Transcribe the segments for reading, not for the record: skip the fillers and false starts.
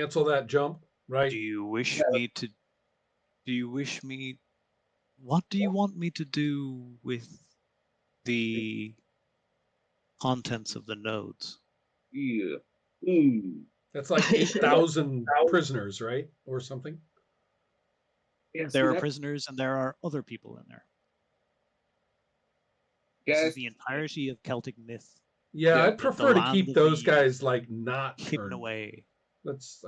cancel that jump, right? Do you wish me to? Do you wish me? What do you want me to do with the contents of the nodes? Yeah. That's like 8,000 prisoners, right? Or something. Yeah, There are prisoners and there are other people in there. This is the entirety of Celtic myth. Yeah, I'd prefer to keep those guys like not hidden away. Let's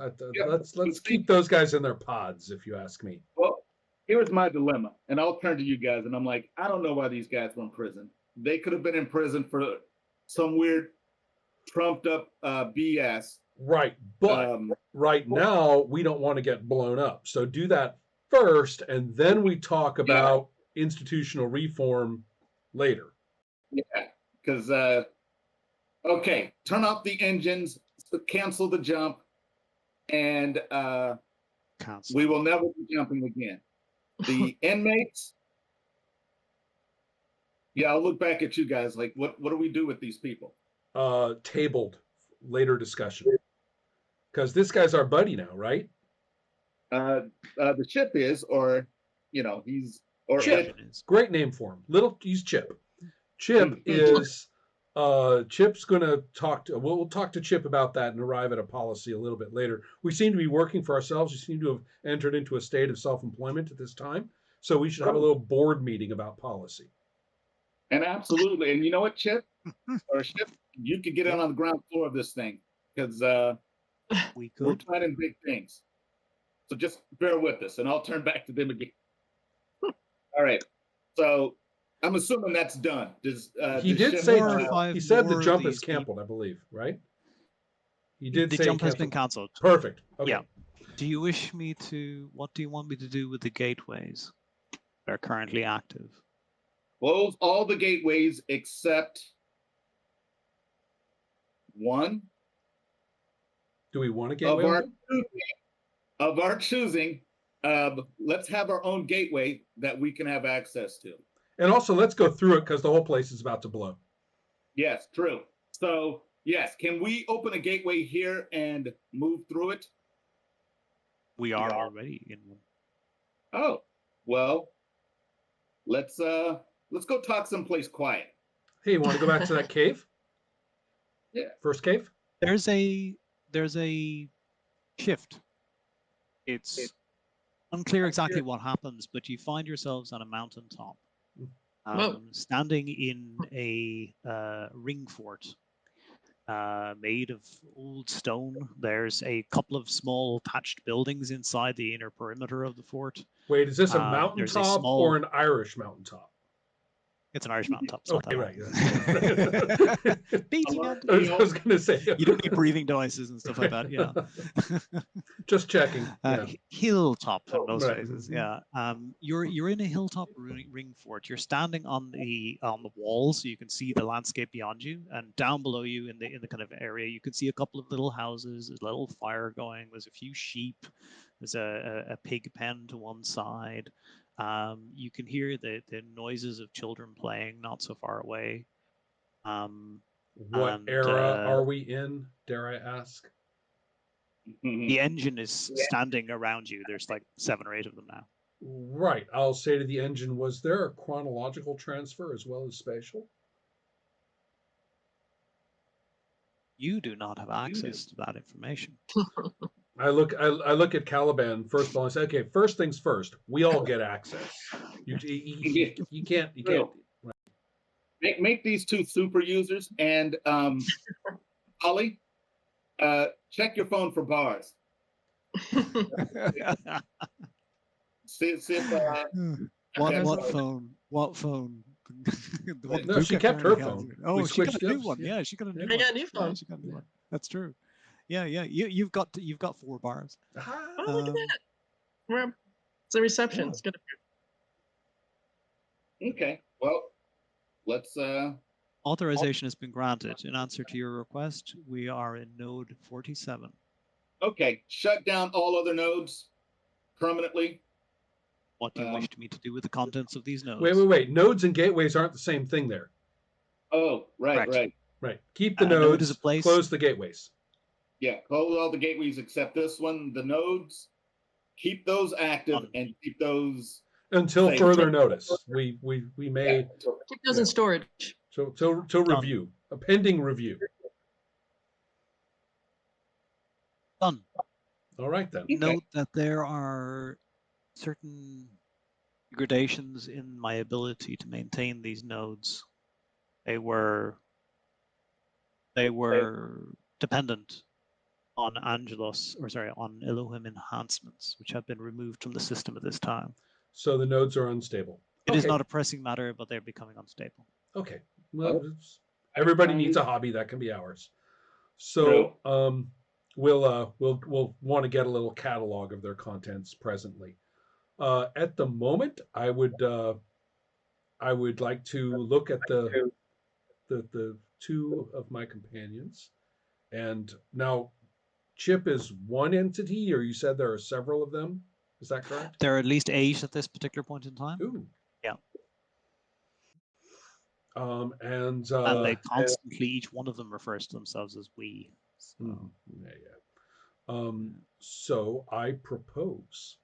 keep those guys in their pods, if you ask me. Well, here's my dilemma, and I'll turn to you guys, and I'm like, I don't know why these guys were in prison. They could have been in prison for some weird, trumped up BS. Right, but right now we don't want to get blown up. So do that first, and then we talk about institutional reform later. Yeah, because okay, turn off the engines, cancel the jump, and we will never be jumping again. The inmates, I'll look back at you guys. Like, what do we do with these people? Tabled, later discussion. Because this guy's our buddy now, right? The Chip is, or he's or Chip. Great name for him. He's Chip. Chip is. Chip's going to talk to. We'll talk to Chip about that and arrive at a policy a little bit later. We seem to be working for ourselves. We seem to have entered into a state of self-employment at this time, so we should have a little board meeting about policy. And absolutely, and you know what, Chip or Chip, you could get in on the ground floor of this thing because we're planning big things. So just bear with us, and I'll turn back to them again. All right, so. I'm assuming that's done. He did say he said the jump is canceled, I believe, right? He did say the jump has been cancelled. Perfect. Okay. Yeah. Do you wish me to? What do you want me to do with the gateways that are currently active? Close all the gateways except one. Do we want a gateway? Of our choosing, let's have our own gateway that we can have access to. And also, let's go through it because the whole place is about to blow. Yes, true. So, yes, can we open a gateway here and move through it? We are already in one. Oh, well, let's go talk someplace quiet. Hey, you want to go back to that cave? Yeah. First cave? There's a shift. It's unclear exactly what happens, but you find yourselves on a mountaintop. Standing in a ring fort made of old stone. There's a couple of small thatched buildings inside the inner perimeter of the fort. Wait, is this a mountaintop or an Irish mountaintop? It's an Irish mountaintop. So okay, right. I was going to say. You don't need breathing devices and stuff like that. Yeah. Just checking. Hilltop in most cases. Yeah. You're in a hilltop ring fort. You're standing on the wall, so you can see the landscape beyond you, and down below you in the kind of area, you can see a couple of little houses. There's a little fire going. There's a few sheep. There's a pig pen to one side. You can hear the noises of children playing not so far away. What era are we in, dare I ask? The engine is standing around you. There's like 7 or 8 of them now. Right. I'll say to the engine, was there a chronological transfer as well as spatial? You do not have access to that information. I look at Caliban first of all and say, okay, first things first, we all get access. You can't. Right. Make these 2 super users and Holly, check your phone for bars. see if What phone? No, she kept her phone. Oh, she got a new one. Yeah, she got a new one. I got a new phone. Yeah, she got a new one. That's true. Yeah. You've got 4 bars. Oh, look at that. It's a reception. It's good. Okay. Well, let's. Authorization has been granted. In answer to your request, we are in node 47. Okay. Shut down all other nodes permanently. What do you wish me to do with the contents of these nodes? Wait. Nodes and gateways aren't the same thing there. Oh, right. Keep the nodes, node is a place. Close the gateways. Yeah, close all the gateways except this one. The nodes, keep those active and keep those until safe. further notice. We may Keep those in storage. to review, a pending review. Done. All right then. Note that there are certain gradations in my ability to maintain these nodes. They were dependent on on Elohim enhancements, which have been removed from the system at this time. So the nodes are unstable. It is not a pressing matter, but they're becoming unstable. Okay. Well, everybody needs a hobby. That can be ours. So we'll want to get a little catalog of their contents presently. At the moment, I would like to look at the two of my companions, and now Chip is one entity, or you said there are several of them. Is that correct? There are at least 8 at this particular point in time. Ooh. Yeah. And they constantly, each one of them refers to themselves as we. So, so I propose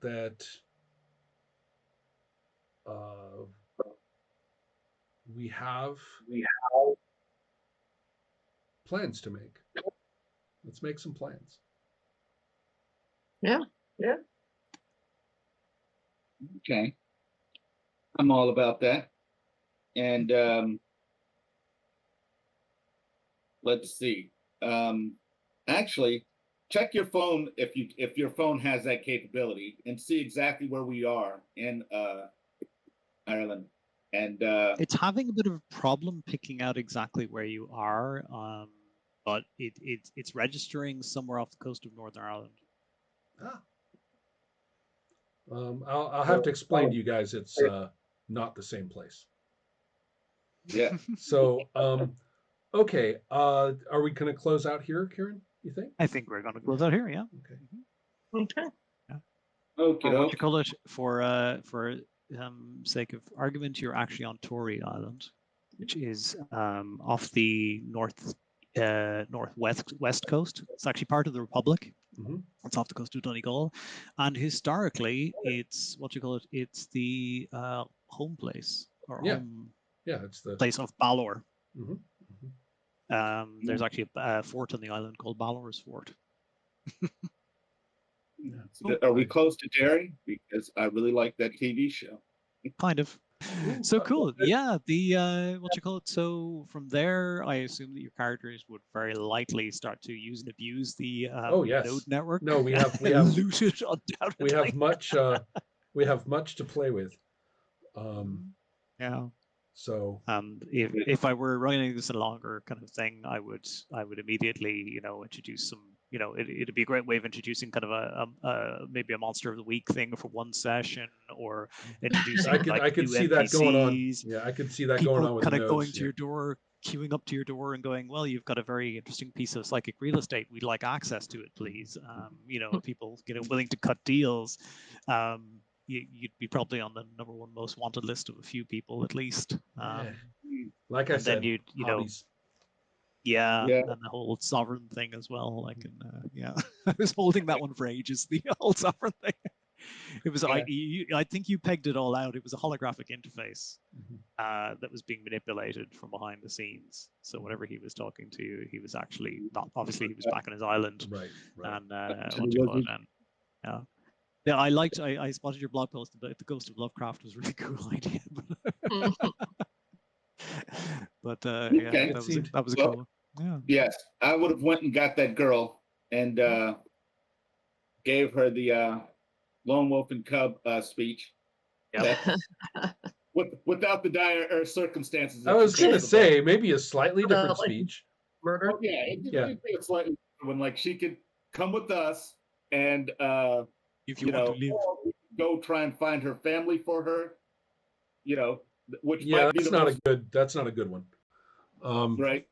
that we have plans to make. Let's make some plans. Yeah. Okay. I'm all about that. And let's see. Actually, check your phone if your phone has that capability, and see exactly where we are in Ireland. And it's having a bit of a problem picking out exactly where you are, but it's registering somewhere off the coast of Northern Ireland. I'll have to explain to you guys it's not the same place. Yeah. So okay, are we going to close out here, Kieran? You think? I think we're going to close out here. Yeah. Okay. Yeah. Okay. What you call it for sake of argument, you're actually on Tory Island, which is off the northwest coast. It's actually part of the Republic. It's off the coast of Donegal, and historically, it's what you call it. It's the home place or home. Yeah, it's the place of Balor. There's actually a fort on the island called Balor's Fort. Are we close to Derry? Because I really like that TV show. Kind of. So cool. Yeah, the what you call it. So from there, I assume that your characters would very likely start to use and abuse the node network. No, we have loot it undoubtedly. We have much to play with. Yeah. So if I were running this a longer kind of thing, I would immediately introduce some. It'd be a great way of introducing kind of maybe a monster of the week thing for one session, or introducing I could see that going on. Yeah, I could see that going on with kind of going to your door, queuing up to your door, and going, "Well, you've got a very interesting piece of psychic real estate. We'd like access to it, please." People willing to cut deals. You'd be probably on the #1 most wanted list of a few people at least. Like I said, then hobbies. And the whole sovereign thing as well. I was holding that one for ages. The whole sovereign thing. It was I think you pegged it all out. It was a holographic interface that was being manipulated from behind the scenes. So whenever he was talking to you, he was actually not. Obviously, he was back on his island. Right. And what do you call it then? Yeah. Yeah, I spotted your blog post about the Ghost of Lovecraft was a really cool idea. But that was a cool one. Yeah. Yes, I would have went and got that girl and gave her the lone wolf and cub speech. Yeah. Without the dire circumstances. I was going to say maybe a slightly different speech. Murder. Oh, it's slightly when she could come with us and if you want to leave, go try and find her family for her. Which that's not a good one. Right,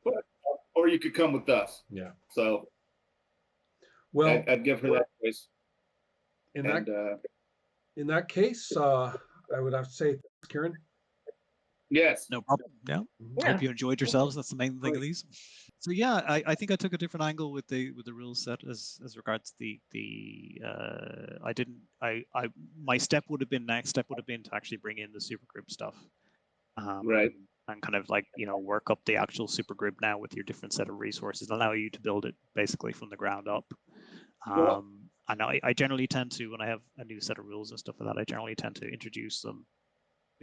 or you could come with us. Yeah. So, well, I'd give her that choice. In that case, I would have to say, Kieran. Yes. No problem. Yeah. Yeah. Hope you enjoyed yourselves. That's the main thing of these. So yeah, I think I took a different angle with the rule set as regards my step would have been to actually bring in the supergroup stuff. Right. And kind of like, work up the actual supergroup now with your different set of resources, allow you to build it basically from the ground up. And I generally tend to, when I have a new set of rules and stuff like that, I generally tend to introduce them,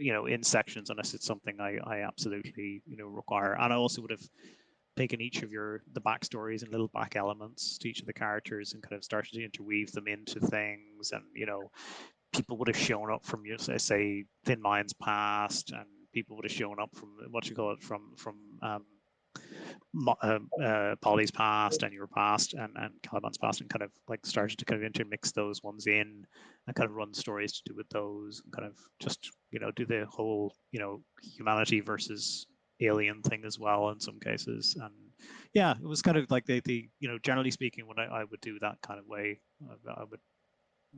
in sections, unless it's something I absolutely, require. And I also would have taken each of the backstories and little back elements to each of the characters and kind of started to interweave them into things. And, people would have shown up from, say, Thin Mind's past, and people would have shown up from Polly's past and your past and Caliban's past, and kind of like started to kind of intermix those ones in and kind of run stories to do with those, and kind of just do the whole humanity versus alien thing as well in some cases. And yeah, it was kind of like the generally speaking, when I would do that kind of way, I would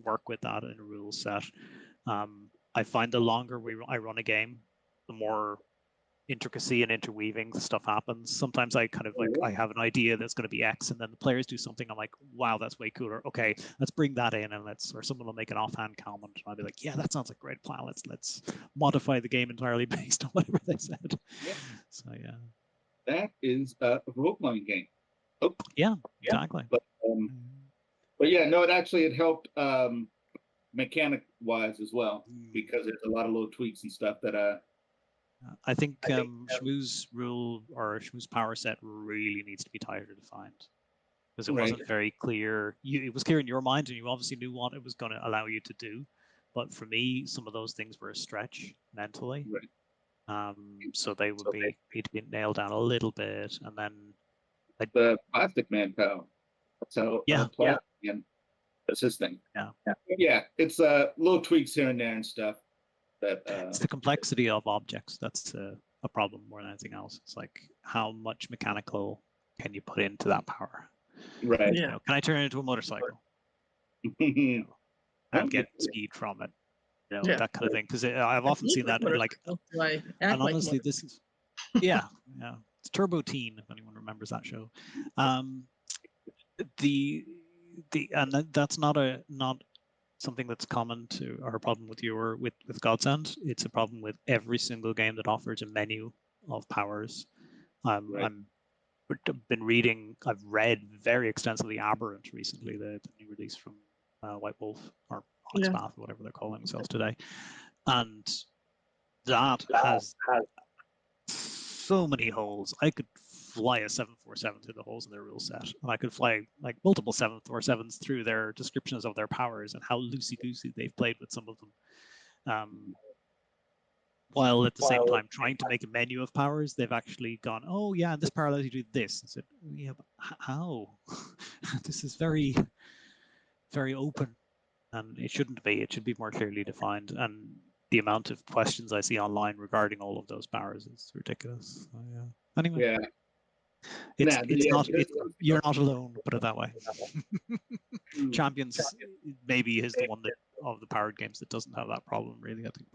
work with that in a rule set. I find the longer I run a game, the more intricacy and interweaving stuff happens. Sometimes I kind of like, I have an idea that's going to be X, and then the players do something, I'm like, wow, that's way cooler. Okay, let's bring that in, and or someone will make an offhand comment, and I'll be like, yeah, that sounds like a great plan. Let's modify the game entirely based on whatever they said. Yeah. So yeah, that is a role-playing game. Oh, yeah, exactly. But yeah, no, it helped mechanic-wise as well, because there's a lot of little tweaks and stuff that I think Shmoo's rule or Shmoo's power set really needs to be tighter defined, because it wasn't very clear. It was clear in your mind, and you obviously knew what it was going to allow you to do. But for me, some of those things were a stretch mentally. Right. So they would need to be nailed down a little bit, and then the Plastic Man power. So Plastic Man, that's his thing. Yeah. It's little tweaks here and there and stuff. It's the complexity of objects that's a problem more than anything else. It's like, how much mechanical can you put into that power? Right. Yeah. Can I turn it into a motorcycle and get speed from it? That kind of thing. Because I've often seen that. And honestly, this is it's Turbo Teen, if anyone remembers that show. That's not something that's common to our problem with Godsend. It's a problem with every single game that offers a menu of powers. I've read very extensively Aberrant recently, the new release from White Wolf or Onyx Path, or whatever they're calling themselves today, and that has so many holes. I could fly a 747 through the holes in their rule set, and I could fly like multiple 747s through their descriptions of their powers and how loosey-goosey they've played with some of them. While at the same time trying to make a menu of powers, they've actually gone, oh yeah, this power allows you to do this. I said, yeah, but how? This is very, very open, and it shouldn't be. It should be more clearly defined. And the amount of questions I see online regarding all of those powers is ridiculous. So, yeah. Anyway. Yeah. You're not alone, put it that way. Champions maybe is the one that of the powered games that doesn't have that problem, really, I think.